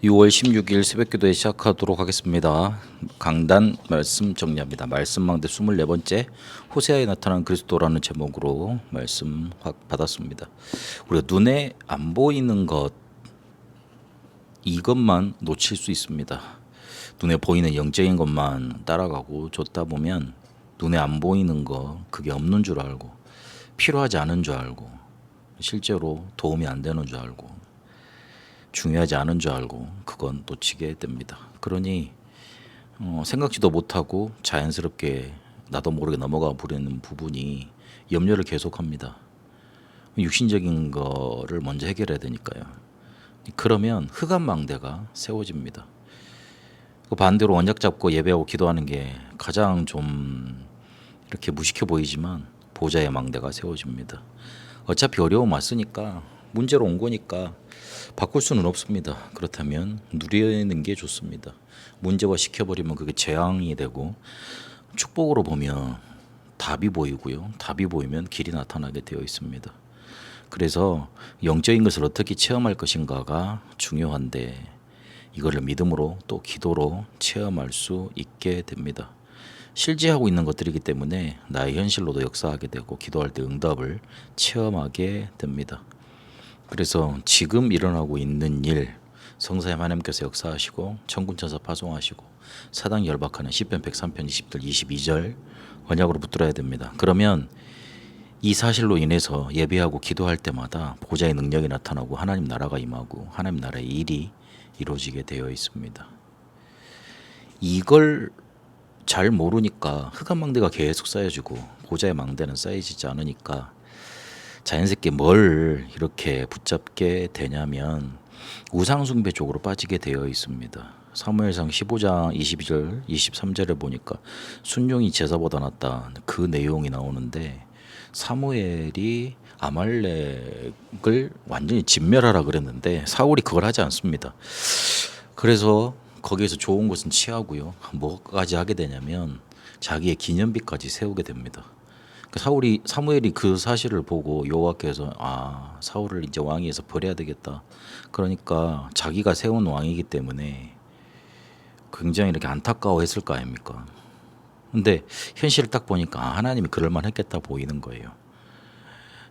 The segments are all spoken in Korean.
6월 16일 새벽기도에 시작하도록 하겠습니다. 강단 말씀 정리합니다. 말씀망대 24번째 호세아에 나타난 그리스도라는 제목으로 말씀 확 받았습니다. 우리가 눈에 안 보이는 것 이것만 놓칠 수 있습니다. 눈에 보이는 영적인 것만 따라가고 쫓다 보면 눈에 안 보이는 거 그게 없는 줄 알고 필요하지 않은 줄 알고 실제로 도움이 안 되는 줄 알고 중요하지 않은 줄 알고 그건 놓치게 됩니다. 그러니 생각지도 못하고 자연스럽게 나도 모르게 넘어가 버리는 부분이 염려를 계속합니다. 육신적인 거를 먼저 해결해야 되니까요. 그러면 흑암망대가 세워집니다. 그 반대로 원약 잡고 예배하고 기도하는 게 가장 좀 이렇게 무식해 보이지만 보좌의 망대가 세워집니다. 어차피 어려움 왔으니까 문제로 온 거니까 바꿀 수는 없습니다. 그렇다면 누리는 게 좋습니다. 문제화 시켜버리면 그게 재앙이 되고 축복으로 보면 답이 보이고요. 답이 보이면 길이 나타나게 되어 있습니다. 그래서 영적인 것을 어떻게 체험할 것인가가 중요한데 이거를 믿음으로 또 기도로 체험할 수 있게 됩니다. 실제하고 있는 것들이기 때문에 나의 현실로도 역사하게 되고 기도할 때 응답을 체험하게 됩니다. 그래서 지금 일어나고 있는 일 성사님 하나님께서 역사하시고 천군천사 파송하시고 사당 열박하는 시편 103편 20절 22절 언약으로 붙들어야 됩니다. 그러면 이 사실로 인해서 예배하고 기도할 때마다 보좌의 능력이 나타나고 하나님 나라가 임하고 하나님 나라의 일이 이루어지게 되어 있습니다. 이걸 잘 모르니까 흑암망대가 계속 쌓여지고 보좌의 망대는 쌓여지지 않으니까 자연스럽게 뭘 이렇게 붙잡게 되냐면 우상숭배 쪽으로 빠지게 되어 있습니다. 사무엘상 15장 22절 23절에 보니까 순종이 제사보다 낫다 그 내용이 나오는데 사무엘이 아말렉을 완전히 진멸하라 그랬는데 사울이 그걸 하지 않습니다. 그래서 거기에서 좋은 것은 취하고요. 뭐까지 하게 되냐면 자기의 기념비까지 세우게 됩니다. 사무엘이 그 사실을 보고 여호와께서 사울을 이제 왕위에서 버려야 되겠다. 그러니까 자기가 세운 왕이기 때문에 굉장히 이렇게 안타까워했을 거 아닙니까? 근데 현실을 딱 보니까 하나님이 그럴만 했겠다 보이는 거예요.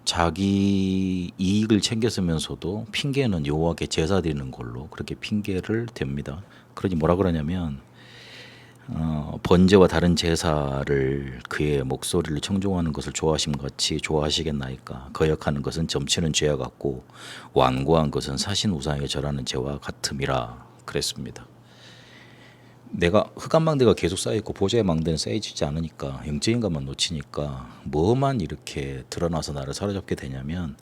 자기 이익을 챙겼으면서도 핑계는 여호와께 제사 드리는 걸로 그렇게 핑계를 댑니다. 그러니 뭐라 그러냐면 번제와 다른 제사를 그의 목소리를 청종하는 것을 좋아하심 같이 좋아하시겠나이까. 거역하는 것은 점치는 죄와 같고 완고한 것은 사신 우상에 절하는 죄와 같음이라 그랬습니다. 내가 흑암망대가 계속 쌓여있고 보좌의 망대는 쌓여지지 않으니까 영적인 것만 놓치니까 뭐만 이렇게 드러나서 나를 사로잡게 되냐면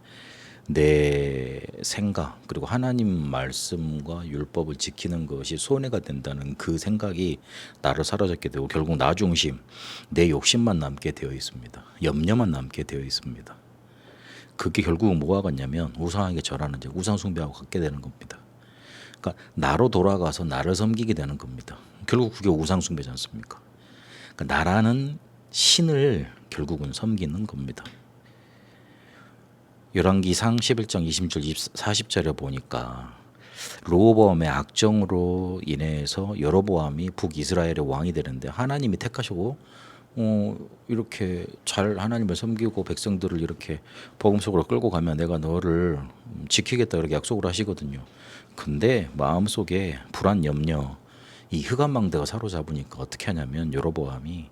내 생각 그리고 하나님 말씀과 율법을 지키는 것이 손해가 된다는 그 생각이 나를 사로잡게 되고 결국 나 중심 내 욕심만 남게 되어 있습니다. 염려만 남게 되어 있습니다. 그게 결국은 뭐가 같냐면 우상에게 절하는 자 우상 숭배하고 같게 되는 겁니다. 그러니까 나로 돌아가서 나를 섬기게 되는 겁니다. 결국 그게 우상 숭배지 않습니까? 그러니까 나라는 신을 결국은 섬기는 겁니다. 열왕기상 11장 20절 40절에 보니까 르호보암의 악정으로 인해서 여로보암이 북이스라엘의 왕이 되는데 하나님이 택하시고 이렇게 잘 하나님을 섬기고 백성들을 이렇게 복음 속으로 끌고 가면 내가 너를 지키겠다 이렇게 약속을 하시거든요. 근데 마음속에 불안 염려 이 흑암망대가 사로잡으니까 어떻게 하냐면 여로보암이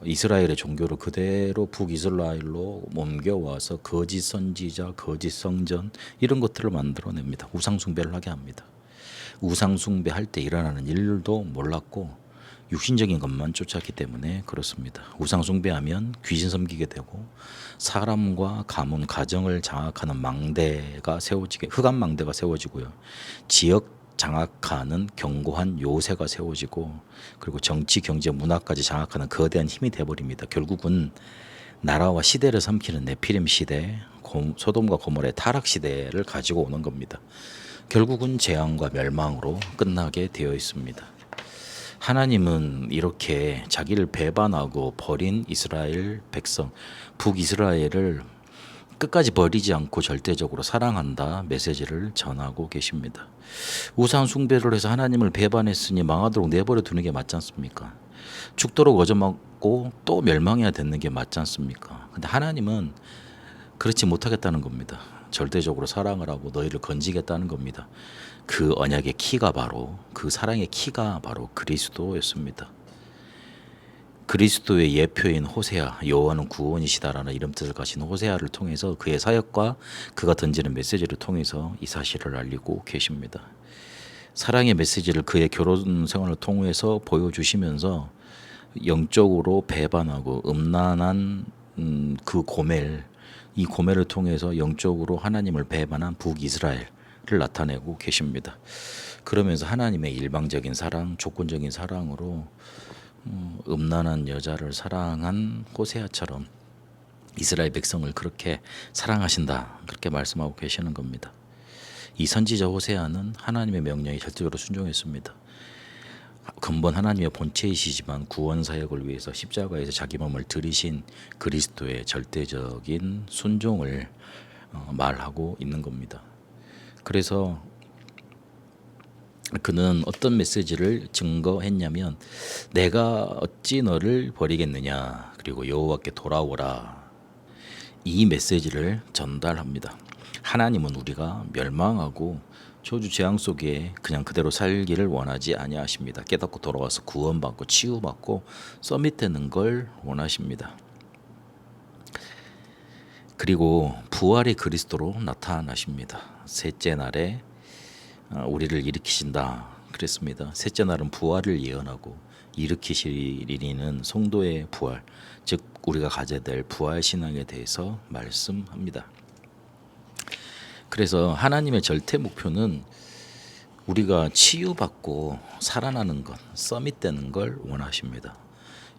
이스라엘의 종교를 그대로 북이스라엘로 옮겨와서 거짓 선지자, 거짓 성전 이런 것들을 만들어냅니다. 우상 숭배를 하게 합니다. 우상 숭배할 때 일어나는 일도 몰랐고 육신적인 것만 쫓았기 때문에 그렇습니다. 우상 숭배하면 귀신 섬기게 되고 사람과 가문, 가정을 장악하는 망대가 세워지게 흑암 망대가 세워지고요. 지역 장악하는 견고한 요새가 세워지고 그리고 정치, 경제, 문화까지 장악하는 거대한 힘이 돼버립니다. 결국은 나라와 시대를 삼키는 네피림 시대, 소돔과 고모라의 타락 시대를 가지고 오는 겁니다. 결국은 재앙과 멸망으로 끝나게 되어 있습니다. 하나님은 이렇게 자기를 배반하고 버린 이스라엘 백성, 북이스라엘을 끝까지 버리지 않고 절대적으로 사랑한다 메시지를 전하고 계십니다. 우상 숭배를 해서 하나님을 배반했으니 망하도록 내버려 두는 게 맞지 않습니까? 죽도록 얻어맞고 또 멸망해야 되는 게 맞지 않습니까? 근데 하나님은 그렇지 못하겠다는 겁니다. 절대적으로 사랑을 하고 너희를 건지겠다는 겁니다. 그 언약의 키가 바로, 그 사랑의 키가 바로 그리스도였습니다. 그리스도의 예표인 호세아, 여호와는 구원이시다라는 이름 뜻을 가진 호세아를 통해서 그의 사역과 그가 던지는 메시지를 통해서 이 사실을 알리고 계십니다. 사랑의 메시지를 그의 결혼 생활을 통해서 보여주시면서 영적으로 배반하고 음란한 그 고멜, 이 고멜을 통해서 영적으로 하나님을 배반한 북이스라엘을 나타내고 계십니다. 그러면서 하나님의 일방적인 사랑, 조건적인 사랑으로 음란한 여자를 사랑한 호세아처럼 이스라엘 백성을 그렇게 사랑하신다, 그렇게 말씀하고 계시는 겁니다. 이 선지자 호세아는 하나님의 명령에 절대적으로 순종했습니다. 근본 하나님의 본체이시지만 구원 사역을 위해서 십자가에서 자기 몸을 들이신 그리스도의 절대적인 순종을 말하고 있는 겁니다. 그래서 그는 어떤 메시지를 증거했냐면 내가 어찌 너를 버리겠느냐, 그리고 여호와께 돌아오라, 이 메시지를 전달합니다. 하나님은 우리가 멸망하고 저주 재앙 속에 그냥 그대로 살기를 원하지 아니하십니다. 깨닫고 돌아와서 구원받고 치유받고 서밋되는 걸 원하십니다. 그리고 부활의 그리스도로 나타나십니다. 셋째 날에 우리를 일으키신다 그랬습니다. 셋째 날은 부활을 예언하고 일으키시리는 성도의 부활, 즉 우리가 가져야 될 부활 신앙에 대해서 말씀합니다. 그래서 하나님의 절대 목표는 우리가 치유받고 살아나는 것, 서밋되는 걸 원하십니다.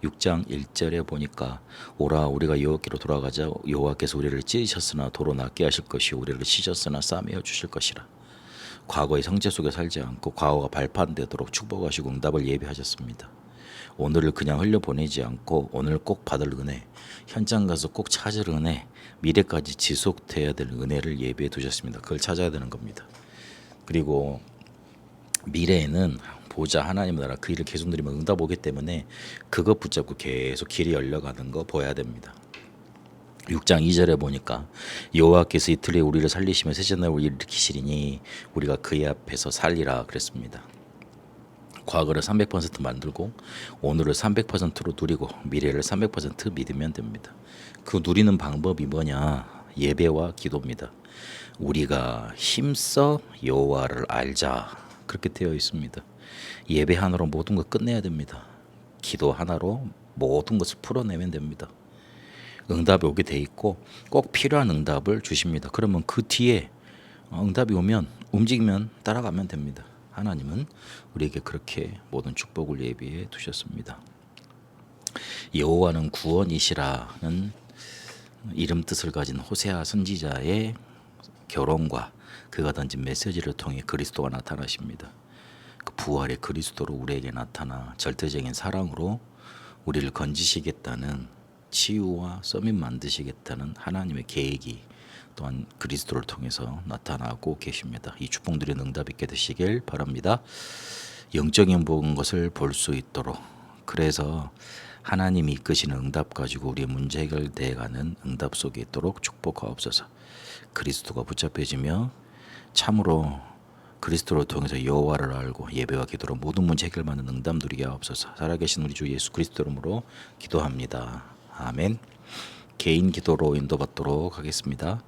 6장 1절에 보니까 오라 우리가 여호와께로 돌아가자. 여호와께서 우리를 찢으셨으나 도로 낫게 하실 것이요 우리를 찢었으나 싸매어 주실 것이라. 과거의 성체 속에 살지 않고 과거가 발판되도록 축복하시고 응답을 예비하셨습니다. 오늘을 그냥 흘려보내지 않고 오늘 꼭 받을 은혜, 현장 가서 꼭 찾을 은혜, 미래까지 지속돼야 될 은혜를 예비해 두셨습니다. 그걸 찾아야 되는 겁니다. 그리고 미래에는 보자 하나님 나라 그 일을 계속 누리면 응답 오기 때문에 그것 붙잡고 계속 길이 열려가는 거 보여야 됩니다. 6장 2절에 보니까 여호와께서 이틀에 우리를 살리시며 셋째 날 우리를 일으키시리니 우리가 그의 앞에서 살리라 그랬습니다. 과거를 300% 만들고 오늘을 300%로 누리고 미래를 300% 믿으면 됩니다. 그 누리는 방법이 뭐냐? 예배와 기도입니다. 우리가 힘써 여호와를 알자, 그렇게 되어 있습니다. 예배 하나로 모든 것 끝내야 됩니다. 기도 하나로 모든 것을 풀어내면 됩니다. 응답이 오게 돼 있고 꼭 필요한 응답을 주십니다. 그러면 그 뒤에 응답이 오면 움직이면 따라가면 됩니다. 하나님은 우리에게 그렇게 모든 축복을 예비해 두셨습니다. 여호와는 구원이시라는 이름 뜻을 가진 호세아 선지자의 결혼과 그가 던진 메시지를 통해 그리스도가 나타나십니다. 그 부활의 그리스도로 우리에게 나타나 절대적인 사랑으로 우리를 건지시겠다는, 치유와 서밋 만드시겠다는 하나님의 계획이 또한 그리스도를 통해서 나타나고 계십니다. 이 축복들이 응답 있게 되시길 바랍니다. 영적인 본 것을 볼 수 있도록, 그래서 하나님이 이끄시는 응답 가지고 우리의 문제 해결돼가는 응답 속에 있도록 축복하옵소서. 그리스도가 붙잡혀지며 참으로 그리스도를 통해서 여호와를 알고 예배와 기도로 모든 문제 해결받는 응답 누리게 하옵소서. 살아계신 우리 주 예수 그리스도 이름으로 기도합니다. 아멘. 개인 기도로 인도받도록 하겠습니다.